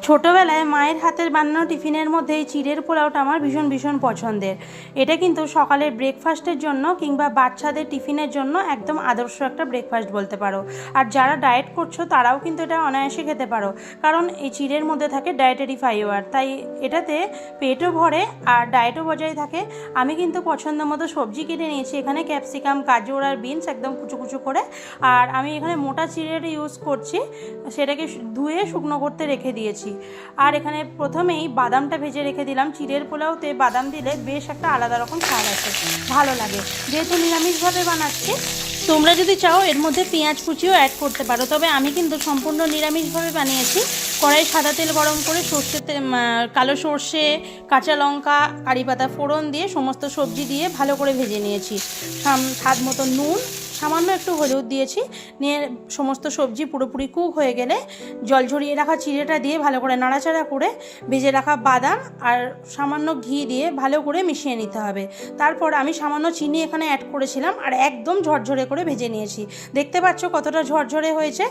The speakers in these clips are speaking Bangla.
ছোটোবেলায় মায়ের হাতের বানানো টিফিনের মধ্যে এই চিড়ের পোলাওটা আমার ভীষণ ভীষণ পছন্দের। এটা কিন্তু সকালের ব্রেকফাস্টের জন্য কিংবা বাচ্চাদের টিফিনের জন্য একদম আদর্শ একটা ব্রেকফাস্ট বলতে পারো। আর যারা ডায়েট করছো তারাও কিন্তু এটা অনায়াসে খেতে পারো, কারণ এই চিড়ের মধ্যে থাকে ডায়েটারি ফাইবার, তাই এটাতে পেটও ভরে আর ডায়েটও বজায় থাকে। আমি কিন্তু পছন্দ মতো সবজি কেটে নিয়েছি, এখানে ক্যাপসিকাম, গাজর আর বিনস একদম কুচু কুচু করে। আর আমি এখানে মোটা চিড়ের ইউজ করছি, সেটাকে ধুয়ে শুকনো করতে রেখে দিয়েছি। আর এখানে প্রথমেই বাদামটা ভেজে রেখে দিলাম। চিড়ের পোলাওতে বাদাম দিলে বেশ একটা আলাদা রকম স্বাদ আসে, ভালো লাগে। যেহেতু নিরামিষভাবে বানাচ্ছি, তোমরা যদি চাও এর মধ্যে পেঁয়াজ কুচিও অ্যাড করতে পারো, তবে আমি কিন্তু সম্পূর্ণ নিরামিষভাবে বানিয়েছি। কড়াই সাদা তেল গরম করে কালো সর্ষে, কাঁচা লঙ্কা, কারি পাতা ফোড়ন দিয়ে সমস্ত সবজি দিয়ে ভালো করে ভেজে নিয়েছি। স্বাদ মতো নুন, সামান্য একটু হলুদ দিয়েছি। নিয়ে সমস্ত সবজি পুরোপুরি কুক হয়ে গেলে জল ঝরিয়ে রাখা চিড়েটা দিয়ে ভালো করে নাড়াচাড়া করে ভেজে রাখা বাদাম আর সামান্য ঘি দিয়ে ভালো করে মিশিয়ে নিতে হবে। তারপর আমি সামান্য চিনি এখানে অ্যাড করেছিলাম আর একদম ঝরঝরে করে ভেজে নিয়েছি। দেখতে পাচ্ছ কতটা ঝরঝরে হয়েছে।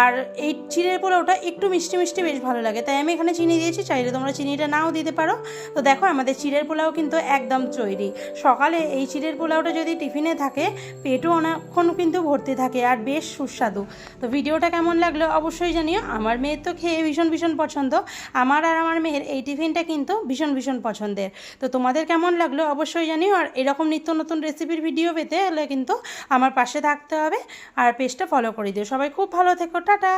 আর এই চিড়ের পোলাওটা একটু মিষ্টি মিষ্টি বেশ ভালো লাগে, তাই আমি এখানে চিনি দিয়েছি। চাইলে তোমরা চিনিটা নাও দিতে পারো। তো দেখো আমাদের চিড়ের পোলাও কিন্তু একদম তৈরি। সকালে এই চিড়ের পোলাওটা যদি টিফিনে থাকে, পেটও অনেকক্ষণ কিন্তু ভর্তি থাকে আর বেশ সুস্বাদু। তো ভিডিওটা কেমন লাগলো অবশ্যই জানিও। আমার মেয়ের তো খেয়ে ভীষণ ভীষণ পছন্দ। আমার আর আমার মেয়ের এই টিফিনটা কিন্তু ভীষণ ভীষণ পছন্দের। তো তোমাদের কেমন লাগলো অবশ্যই জানিও। আর এরকম নিত্য নতুন রেসিপির ভিডিও পেতে হলে কিন্তু আমার পাশে থাকতে হবে আর পেজটা ফলো করে দিও। সবাই খুব ভালো থেকো, টাটা।